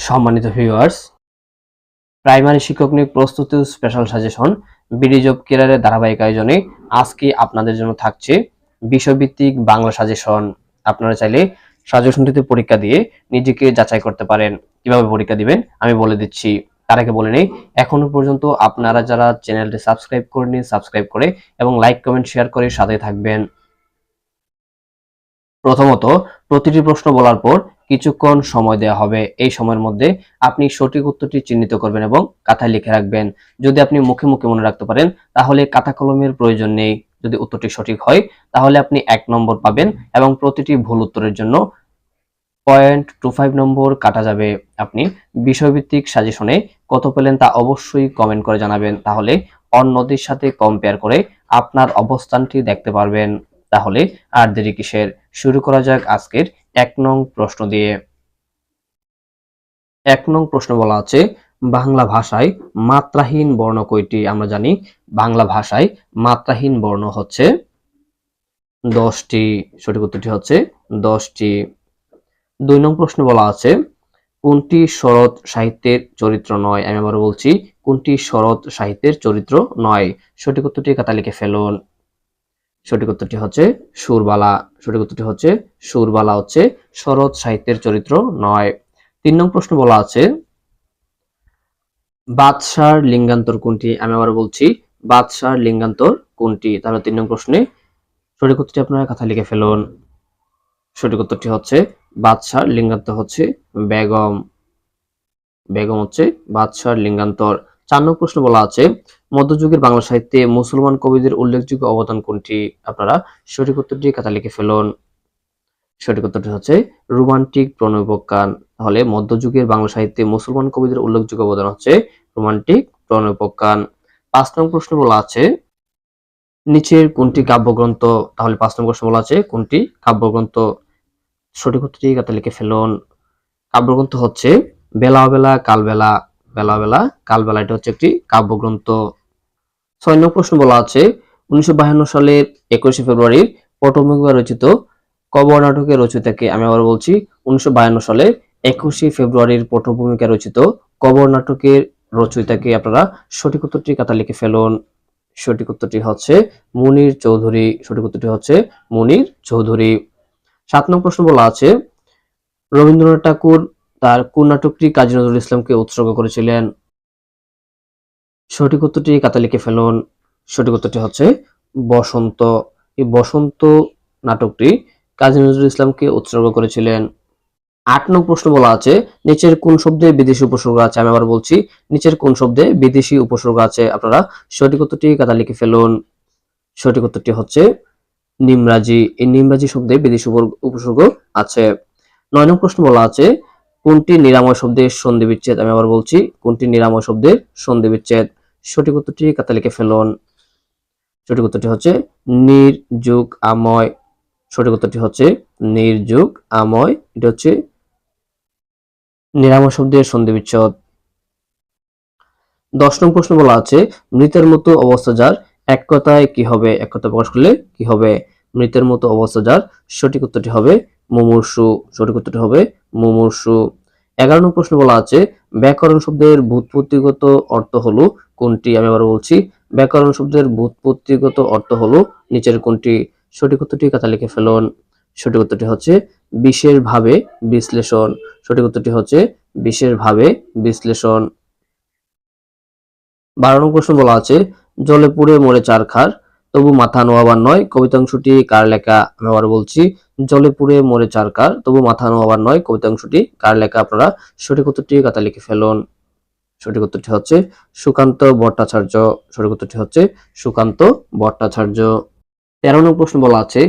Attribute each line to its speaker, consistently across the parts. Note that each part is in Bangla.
Speaker 1: সম্মানিত ভিউয়ার্স, প্রাইমারি শিক্ষক নিয়োগ প্রস্তুতি ও স্পেশাল সাজেশন বিডি জব কেরিয়ারের ধারাবাহিক আয়োজনে আজকে আপনাদের জন্য থাকছে বিষয়ভিত্তিক বাংলা সাজেশন। আপনারা চাইলে সাজেশনটিতে পরীক্ষা দিয়ে নিজেকে যাচাই করতে পারেন। কিভাবে পরীক্ষা দিবেন আমি বলে দিচ্ছি। তার আগে বলে নেই, এখনো পর্যন্ত আপনারা যারা চ্যানেলটি সাবস্ক্রাইব করেনি সাবস্ক্রাইব করে এবং লাইক কমেন্ট শেয়ার করে সাথে থাকবেন। প্রথমত, প্রতিটি প্রশ্ন বলার পর কিছুক্ষণ সময় দেওয়া হবে। এই সময়ের মধ্যে আপনি সঠিক উত্তরটি চিহ্নিত করবেন এবং খাতায় লিখে রাখবেন। যদি আপনি মুখে মুখে মনে রাখতে পারেন তাহলে খাতা কলমের প্রয়োজন নেই। যদি উত্তরটি সঠিক হয় তাহলে আপনি 1 নম্বর পাবেন এবং প্রতিটি ভুল উত্তরের জন্য 0.25 নম্বর কাটা যাবে। আপনি বিষয়ভিত্তিক সাজেশনে কত পেলেন তা অবশ্যই কমেন্ট করে জানাবেন, তাহলে অন্যদের সাথে কম্পেয়ার করে আপনার অবস্থানটি দেখতে পারবেন। তাহলে আর দেরি কিসের, শুরু করা যাক আজকের 1 নং প্রশ্ন দিয়ে। 1 নং প্রশ্ন বলা আছে, বাংলা ভাষায় মাত্রাহীন বর্ণ কয়টি? আমরা জানি বাংলা ভাষায় মাত্রাহীন বর্ণ হচ্ছে 10টি। সঠিক উত্তরটি হচ্ছে 10টি। 2 নং প্রশ্ন বলা আছে, কোনটি শরৎ সাহিত্যের চরিত্র নয়? আমি আবার বলছি, কোনটি শরৎ সাহিত্যের চরিত্র নয়? সঠিক উত্তরটি খাতা লিখে ফেলুন। সঠিক উত্তরটি হচ্ছে সুরবালা। সঠিক উত্তরটি হচ্ছে সুরবালা হচ্ছে শরৎ সাহিত্যের চরিত্র নয়। 3 নং প্রশ্ন বলা আছে, বাদশার লিঙ্গান্তর কোনটি? আমি আবার বলছি, বাদশার লিঙ্গান্তর কোনটি? তাহলে 3 নং প্রশ্নে সঠিক উত্তরটি আপনারা খাতা লিখে ফেলুন। সঠিক উত্তরটি হচ্ছে বাদশার লিঙ্গান্তর হচ্ছে বেগম। বেগম হচ্ছে বাদশার লিঙ্গান্তর। 4 নং প্রশ্ন বলা আছে, মধ্যযুগের বাংলা সাহিত্যে মুসলমান কবিদের উল্লেখযোগ্য অবদান কোনটি? আপনারা সঠিক উত্তরটি খাতা লিখে ফেলুন। সঠিক উত্তরটি হচ্ছে রোমান্টিক প্রণয়োপাখ্যান। তাহলে মধ্যযুগের বাংলা সাহিত্যে মুসলমান কবিদের উল্লেখযোগ্য অবদান হচ্ছে রোমান্টিক প্রণয়োপাখ্যান। 5 নং প্রশ্ন বলা আছে, নিচের কোনটি কাব্যগ্রন্থ? তাহলে 5 নং প্রশ্ন বলা আছে কোনটি কাব্যগ্রন্থ? সঠিক উত্তরটি খাতা লিখে ফেলুন। কাব্যগ্রন্থ হচ্ছে বেলা বেলা কালবেলা। বেলা বেলা কালবেলা, এটা হচ্ছে একটি কাব্যগ্রন্থ। 6 নং প্রশ্ন বলা আছে, 1952 সালের 21 ফেব্রুয়ারির পটভূমিকা রচিত কবর নাটকের রচয়িতাকে? আমি আবার বলছি, 1952 সালে 21 ফেব্রুয়ারির পটভূমিকা রচিত কবর নাটকের রচয়িতাকে? আপনারা সঠিক উত্তরটি খাতা লিখে ফেলুন। সঠিক উত্তরটি হচ্ছে মুনির চৌধুরী। সঠিক উত্তরটি হচ্ছে মুনির চৌধুরী। 7 নং প্রশ্ন বলা আছে, রবীন্দ্রনাথ ঠাকুর তার কোন নাটকটি কাজী নজরুল ইসলামকে উৎসর্গ করেছিলেন? সঠিক উত্তরটি খাতা লিখে ফেলুন। সঠিক উত্তরটি হচ্ছে বসন্ত। এই বসন্ত নাটকটি কাজী নজরুল ইসলামকে উৎসর্গ করেছিলেন। 8 নং প্রশ্ন বলা আছে, নিচের কোন শব্দে বিদেশি উপসর্গ আছে? আমি আবার বলছি, নিচের কোন শব্দে বিদেশি উপসর্গ আছে? আপনারা সঠিক উত্তরটি খাতা লিখে ফেলুন। সঠিক উত্তরটি হচ্ছে নিমরাজি। এই নিমরাজি শব্দে বিদেশি উপসর্গ আছে। 9 নং প্রশ্ন বলা আছে, কোনটি নিরাময় শব্দের সন্ধি বিচ্ছেদ? আমি আবার বলছি, কোনটি নিরাময় শব্দের সন্ধি বিচ্ছেদ? সঠিক উত্তরটি খাতা লিখে ফেলুন। সঠিক উত্তরটি হচ্ছে নির্যুগ আময়। সঠিক উত্তরটি হচ্ছে নির্যুগ আময়, এটা হচ্ছে নিরাময় শব্দের সন্ধি বিচ্ছেদ। 10 নং প্রশ্ন বলা আছে, মৃতের মতো অবস্থা যার, এক কথায় কি হবে? এক কথা প্রকাশ করলে কি হবে? মৃতের মতো অবস্থা যার, সঠিক উত্তরটি হবে মুমূর্ষু। সঠিক উত্তরটি হবে মুমূর্ষু। 11 নং প্রশ্ন বলা আছে, ব্যাকরণ শব্দের ব্যুৎপত্তিগত অর্থ হলো কোনটি? আমি আবার বলছি, ব্যাকরণ শব্দের ব্যুৎপত্তিগত অর্থ হলো নিচের কোনটি? সঠিক উত্তরটি খাতা লিখে ফেলুন। সঠিক উত্তরটি হচ্ছে বিশেষভাবে বিশ্লেষণ। সঠিক উত্তরটি হচ্ছে বিশেষভাবে বিশ্লেষণ। 12 নং প্রশ্ন বলা আছে, জলে পুড়ে মরে চারখার তবু মাথা নোয়াবার নয়, কবিতাংশটি কার লেখা? আমি আবার বলছি, জলে পুড়ে মরে চারখার তবু মাথা নোয়াবার নয়, কবিতাংশটি কার লেখা? আপনারা সঠিক উত্তরটি খাতা লিখে ফেলুন। সঠিক উত্তরটি হচ্ছে সুকান্ত ভট্টাচার্য। সঠিক উত্তরটি হচ্ছে সুকান্ত ভট্টাচার্য। 13 নং প্রশ্ন বলা আছে,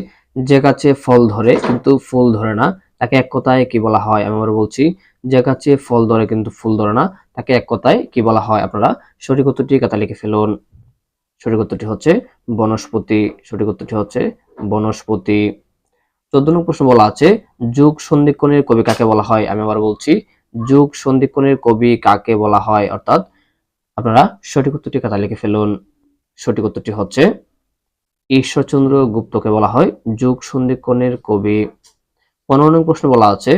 Speaker 1: যে গাছে ফল ধরে কিন্তু ফুল ধরে না তাকে এক কথায় কি বলা হয়? আমি আবার বলছি, যে গাছে ফল ধরে কিন্তু ফুল ধরে না তাকে এক কথায় কি বলা হয়? আপনারা সঠিক উত্তরটি খাতা লিখে ফেলুন। সঠিক উত্তরটি হচ্ছে বনস্পতি। সঠিক উত্তরটি হচ্ছে বনস্পতি। 14 নং প্রশ্ন বলা আছে, যুগ সন্ধিক্ষণের কবি কাকে বলা হয়? আমি আবার বলছি, যুগ সন্ধিক্ষণের কবি কাকে বলা হয়? অর্থাৎ আপনারা সঠিক উত্তরটি খাতা লিখে ফেলুন। সঠিক উত্তরটি হচ্ছে ঈশ্বরচন্দ্র গুপ্তকে বলা হয় যুগ সন্ধিক্ষণের কবি। 15 নং প্রশ্ন বলা আছে,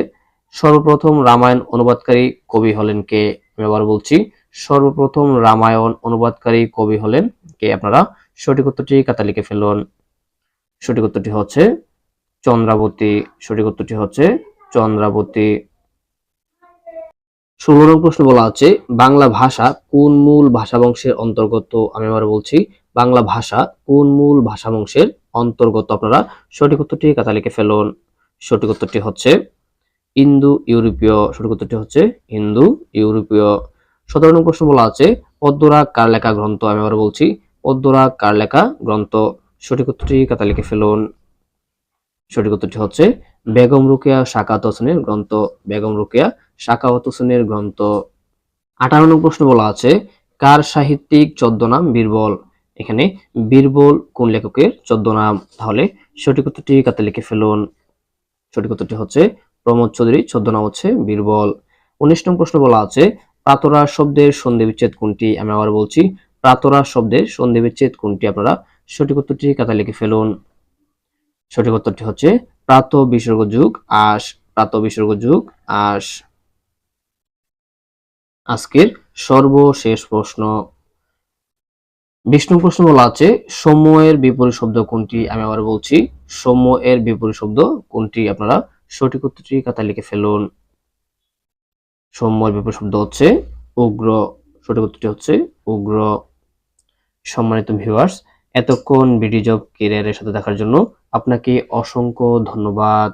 Speaker 1: সর্বপ্রথম রামায়ণ অনুবাদকারী কবি হলেন কে? আমি আবার বলছি, সর্বপ্রথম রামায়ণ অনুবাদকারী কবি হলেন কে? আপনারা সঠিক উত্তরটি খাতায় লিখে ফেলুন। সঠিক উত্তরটি হচ্ছে চন্দ্রাবতী। সঠিক উত্তরটি হচ্ছে চন্দ্রাবতী। ১৬ নং প্রশ্ন বলা আছে, বাংলা ভাষা কোন মূল ভাষাবংশের অন্তর্গত? আমি আবার বলছি, বাংলা ভাষা কোন মূল ভাষাবংশের অন্তর্গত? আপনারা সঠিক উত্তরটি খাতায় লিখে ফেলুন। সঠিক উত্তরটি হচ্ছে ইন্দো ইউরোপীয়। সঠিক উত্তরটি হচ্ছে ইন্দো ইউরোপীয়। ১৭ নং প্রশ্ন বলা আছে, পদ্মরাগ কার লেখা গ্রন্থ? আমি আবার বলছি, পদ্মরাগ কার লেখা গ্রন্থ? সঠিক উত্তরটি খাতায় লিখে ফেলুন। সঠিক উত্তরটি হচ্ছে বেগম রোকেয়া সাখাওয়াত হোসেনের গ্রন্থ। বেগম রোকেয়া সাখাওয়াত হোসেনের গ্রন্থ। ৫৮ নং প্রশ্ন বলা আছে, কার সাহিত্যিক ছদ্মনাম বীরবল? এখানে বীরবল কোন লেখকের ছদ্মনাম? তাহলে সঠিক উত্তরটি খাতায় লিখে ফেলুন। সঠিক উত্তরটি হচ্ছে প্রমোদ চৌধুরী, ছদ্মনাম হচ্ছে বীরবল। ১৯ নং প্রশ্ন বলা আছে, প্রাতরা শব্দের সন্ধি বিচ্ছেদ কোনটি? আমি আবার বলছি, প্রাতরা শব্দের সন্ধি বিচ্ছেদ কোনটি? আপনারা সঠিক উত্তরটি খাতায় লিখে ফেলুন। সঠিক উত্তরটি হচ্ছে প্রাত বিসর্গ যুগ আস। প্রাত বিসর্গ যুগ আস। আজকের সর্বশেষ প্রশ্ন, ২০ নং প্রশ্ন বলা আছে, সৌম্য এর বিপরীত শব্দ কোনটি? আমি আবার বলছি, সৌম্য এর বিপরীত শব্দ কোনটি? আপনারা সঠিক উত্তরটি খাতায় লিখে ফেলুন। সৌম্য এর বিপরীত শব্দ হচ্ছে উগ্র। সঠিক উত্তরটি হচ্ছে উগ্র। সম্মানিত ভিউয়ার্স, এতক্ষণ বিডি জব ক্যারিয়ারের সাথে দেখার জন্য আপনাকে অসংখ্য ধন্যবাদ।